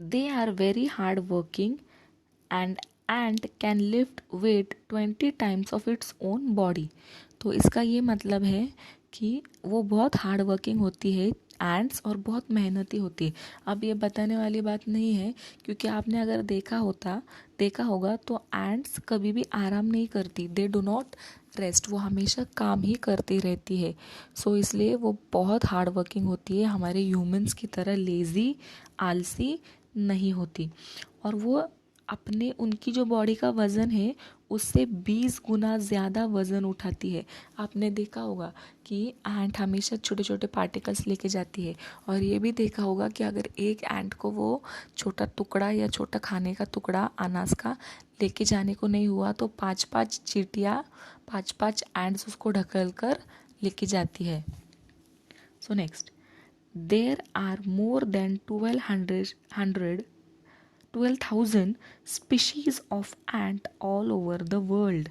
They are very hard working and ant can lift weight 20 times of its own body. तो इसका ये मतलब है कि वो बहुत हार्ड वर्किंग होती है एंट्स और बहुत मेहनती होती है. अब ये बताने वाली बात नहीं है क्योंकि आपने अगर देखा होगा तो एंट्स कभी भी आराम नहीं करती. They do not rest. वो हमेशा काम ही करती रहती है. सो इसलिए वो बहुत हार्ड वर्किंग होती है. हमारे ह्यूमंस की तरह लेज़ी आलसी नहीं होती. और वो अपने उनकी जो बॉडी का वज़न है उससे 20 गुना ज़्यादा वज़न उठाती है. आपने देखा होगा कि एंट हमेशा छोटे छोटे पार्टिकल्स लेके जाती है. और ये भी देखा होगा कि अगर एक एंट को वो छोटा टुकड़ा या छोटा खाने का टुकड़ा अनाज का लेके जाने को नहीं हुआ तो 5-5 चींटियाँ 5-5 एंट्स उसको ढकल कर लेके जाती है. So next, there are more than 12,000 species of ant all over the world.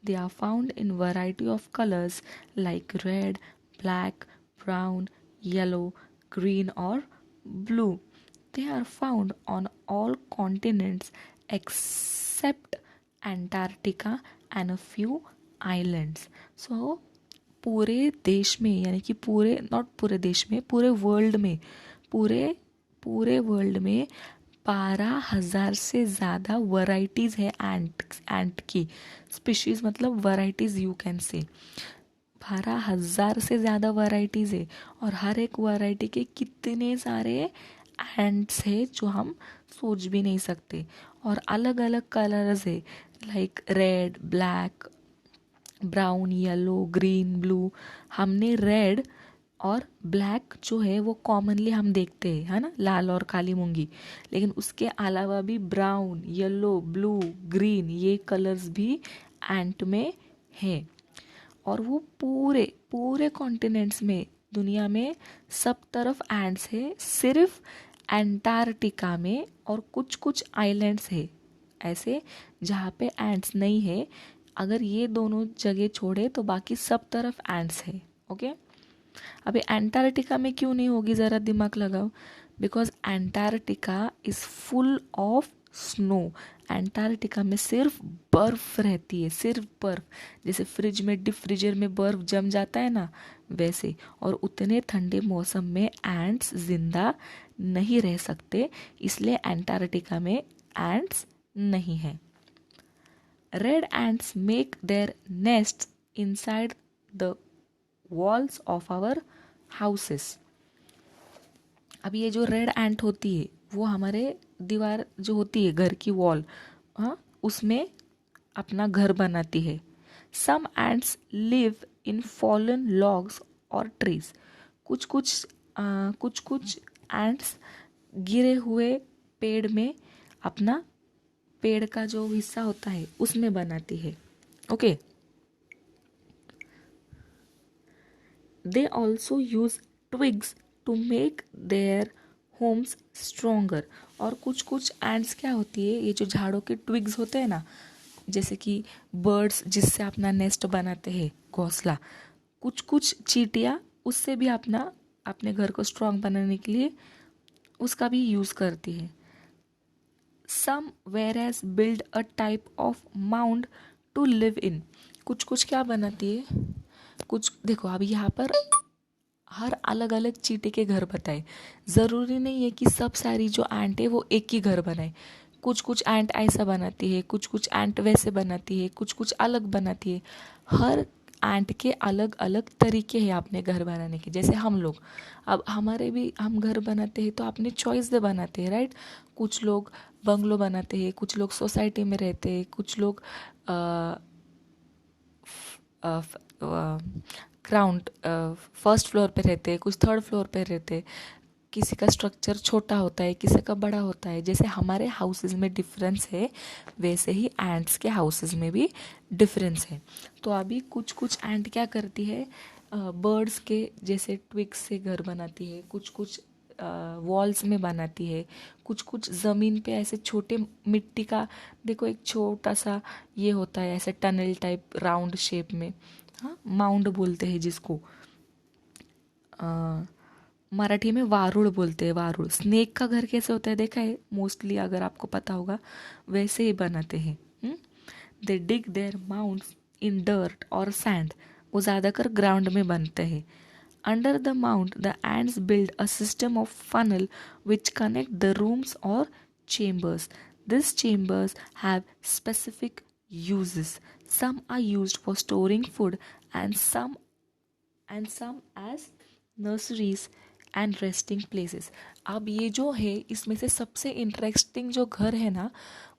They are found in variety of colors like red, black, brown, yellow, green or blue. They are found on all continents except Antarctica and a few islands. So पूरे देश में यानी कि पूरे not पूरे देश में पूरे वर्ल्ड में पूरे पूरे वर्ल्ड में 12,000 से ज़्यादा वैरायटीज़ है एंट की. स्पीशीज़ मतलब वैरायटीज़ यू कैन से. 12,000 से ज़्यादा वैरायटीज़ है और हर एक वैरायटी के कितने सारे एंट्स है जो हम सोच भी नहीं सकते. और अलग अलग कलर्स है like red, black, brown, yellow, green, blue. हमने रेड और ब्लैक जो है वो कॉमनली हम देखते हैं, है ना, लाल और काली मूंगी. लेकिन उसके अलावा भी ब्राउन, येलो, ब्लू, ग्रीन ये कलर्स भी एंट में है. और वो पूरे पूरे कॉन्टिनेंट्स में दुनिया में सब तरफ एंट्स है. सिर्फ एंटार्क्टिका में और कुछ कुछ आइलैंड्स है ऐसे जहाँ पे एंट्स नहीं है. अगर ये दोनों जगह छोड़े तो बाकी सब तरफ एंट्स है. ओके. अभी एंटार्क्टिका में क्यों नहीं होगी, ज़रा दिमाग लगाओ. Because Antarctica is full of snow. Antarctica में सिर्फ बर्फ रहती है, सिर्फ बर्फ. जैसे फ्रिज में डीप फ्रीजर में बर्फ जम जाता है ना, वैसे. और उतने ठंडे मौसम में एंट्स जिंदा नहीं रह सकते, इसलिए एंटार्क्टिका में एंट्स नहीं है. Red ants make their nest inside the walls of our houses. अब ये जो रेड एंट होती है वो हमारे दीवार जो होती है घर की वॉल, हाँ, उसमें अपना घर बनाती है. Some ants live in fallen logs और ट्रीज. कुछ कुछ एंट्स गिरे हुए पेड़ में अपना पेड़ का जो हिस्सा होता है उसमें बनाती है. Okay. They also use twigs to make their homes stronger. और कुछ कुछ एंड्स क्या होती है, ये जो झाड़ों के ट्विग्स होते हैं ना, जैसे कि बर्ड्स जिससे अपना नेस्ट बनाते हैं, घोंसला. कुछ कुछ चींटियाँ उससे भी अपने घर को स्ट्रॉन्ग बनाने के लिए उसका भी यूज़ करती है. Some where as build a type of mound to live in. कुछ कुछ क्या बनाती है, कुछ देखो अभी यहाँ पर हर अलग अलग चींटी के घर बताए. ज़रूरी नहीं है कि सब सारी जो एंट है वो एक ही घर बनाए. कुछ कुछ एंट ऐसा बनाती है, कुछ कुछ एंट वैसे बनाती है, कुछ कुछ अलग बनाती है. हर एंट के अलग अलग तरीके हैं अपने घर बनाने के. जैसे हम लोग, अब हमारे भी हम घर बनाते हैं तो अपने चॉइस से बनाते हैं, राइट. कुछ लोग बंगलो बनाते हैं, कुछ लोग सोसाइटी में रहते हैं, कुछ लोग ग्राउंड फर्स्ट फ्लोर पे रहते हैं, कुछ थर्ड फ्लोर पे रहते हैं. किसी का स्ट्रक्चर छोटा होता है, किसी का बड़ा होता है. जैसे हमारे हाउसेस में डिफरेंस है वैसे ही एंट्स के हाउसेस में भी डिफरेंस है. तो अभी कुछ कुछ एंट क्या करती है, बर्ड्स के जैसे ट्विग्स से घर बनाती है, कुछ कुछ वॉल्स में बनाती है, कुछ कुछ ज़मीन पे ऐसे छोटे मिट्टी का, देखो एक छोटा सा ये होता है ऐसे टनल टाइप राउंड शेप में, हाँ, माउंड बोलते हैं जिसको. मराठी में वारुड़ बोलते हैं, वारुड़। स्नेक का घर कैसे होता है देखा है मोस्टली, अगर आपको पता होगा वैसे ही बनाते हैं। दे डिग देयर माउंट्स इन डर्ट और सैंड, वो ज़्यादातर ग्राउंड में बनते हैं। Under the mount the ends build a system of funnel which connect the rooms और chambers. These chambers have specific uses. Some are used for storing food and some as nurseries and resting places. अब ये जो है इसमें से सबसे interesting जो घर है ना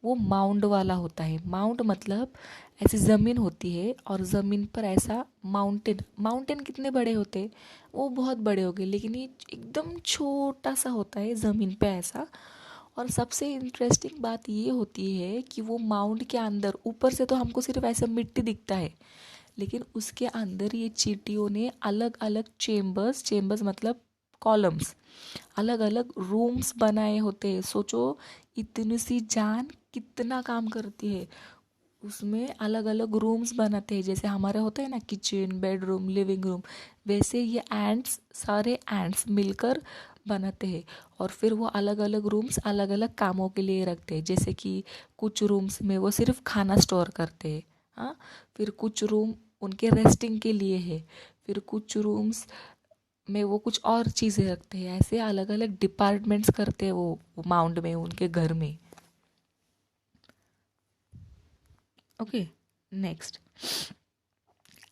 वो माउंड वाला होता है। माउंड मतलब ऐसी ज़मीन होती है और ज़मीन पर ऐसा माउंटेन, माउंटेन कितने बड़े होते हैं, वो बहुत बड़े हो गए, लेकिन ये एकदम छोटा सा होता है ज़मीन पे ऐसा। और सबसे इंटरेस्टिंग बात ये होती है कि वो माउंड के अंदर, ऊपर से तो हमको सिर्फ ऐसा मिट्टी दिखता है, लेकिन उसके अंदर ये चींटियों ने अलग अलग चेम्बर्स, चेम्बर्स मतलब कॉलम्स, अलग अलग रूम्स बनाए होते हैं। सोचो इतनी सी जान कितना काम करती है, उसमें अलग अलग रूम्स बनाते हैं। जैसे हमारे होते हैं ना किचन, बेडरूम, लिविंग रूम, वैसे ये एंट्स, सारे एंट्स मिलकर बनाते हैं। और फिर वो अलग अलग रूम्स अलग अलग कामों के लिए रखते हैं। जैसे कि कुछ रूम्स में वो सिर्फ खाना स्टोर करते हैं, हाँ। फिर कुछ रूम उनके रेस्टिंग के लिए है, फिर कुछ रूम्स में वो कुछ और चीज़ें रखते हैं। ऐसे अलग अलग डिपार्टमेंट्स करते हैं वो माउंट में, उनके घर में। Okay, next,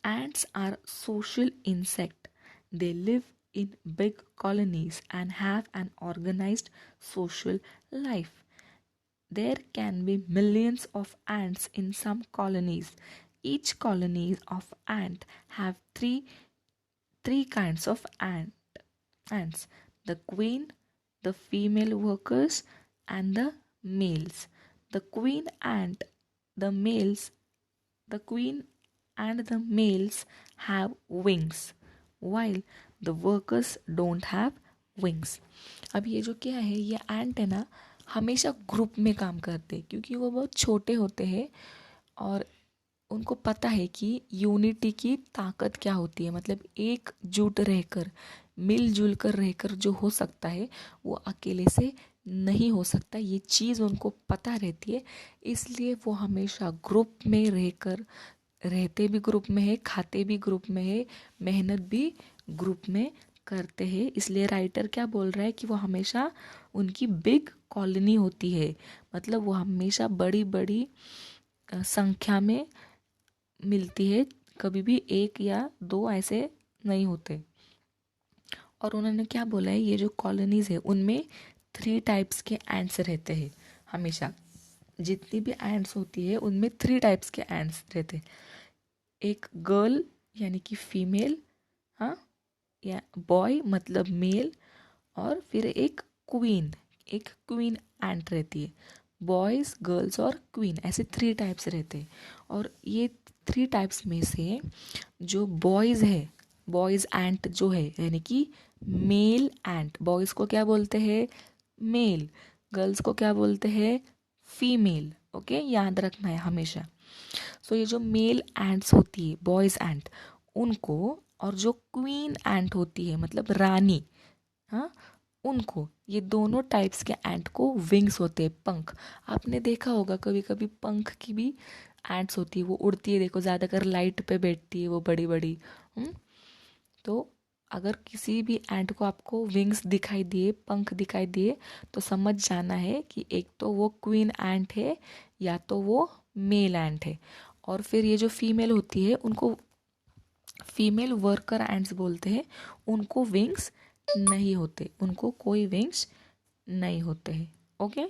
ants are social insect. They live in big colonies and have an organized social life. There can be millions of ants in some colonies. Each colony of ant have three kinds of ants: the queen, the female workers, and the males. The queen ant, the males, the queen and the males have wings, while the workers don't have wings. अब ये जो क्या है, ये एंट है ना, हमेशा group में काम करते हैं क्योंकि वो बहुत छोटे होते हैं और उनको पता है कि यूनिटी की ताकत क्या होती है। मतलब एकजुट रहकर, मिलजुल कर रहकर जो हो सकता है वो अकेले से नहीं हो सकता, ये चीज़ उनको पता रहती है। इसलिए वो हमेशा ग्रुप में रहकर, रहते भी ग्रुप में है, खाते भी ग्रुप में है, मेहनत भी ग्रुप में करते हैं। इसलिए राइटर क्या बोल रहा है कि वो हमेशा, उनकी बिग कॉलोनी होती है, मतलब वो हमेशा बड़ी बड़ी संख्या में मिलती है, कभी भी एक या दो ऐसे नहीं होते। और उन्होंने क्या बोला है, ये जो कॉलोनीज है उनमें 3 टाइप्स के एंट्स रहते हैं हमेशा। जितनी भी एंट्स होती है उनमें 3 टाइप्स के एंट्स रहते हैं। एक गर्ल यानी कि फीमेल, हाँ, या बॉय मतलब मेल, और फिर एक क्वीन एंट रहती है। बॉयज़, गर्ल्स और क्वीन, ऐसे 3 टाइप्स रहते हैं। और ये 3 टाइप्स में से जो बॉयज़ है, बॉयज़ एंट जो है यानी कि मेल एंट, बॉयज़ को क्या बोलते हैं, मेल, गर्ल्स को क्या बोलते हैं, फीमेल। ओके, याद रखना है हमेशा। सो ये जो मेल एंट्स होती है, बॉयज़ एंट, उनको, और जो क्वीन एंट होती है मतलब रानी, हाँ, उनको, ये दोनों टाइप्स के एंट को विंग्स होते हैं, पंख। आपने देखा होगा कभी कभी पंख की भी एंट्स होती है, वो उड़ती है, देखो ज़्यादातर लाइट पे बैठती है वो बड़ी बड़ी। तो अगर किसी भी एंट को आपको विंग्स दिखाई दिए, पंख दिखाई दिए, तो समझ जाना है कि एक तो वो क्वीन एंट है या तो वो मेल एंट है। और फिर ये जो फीमेल होती है उनको फीमेल वर्कर एंट्स बोलते हैं। उनको विंग्स नहीं होते, उनको कोई विंग्स नहीं होते हैं। ओके।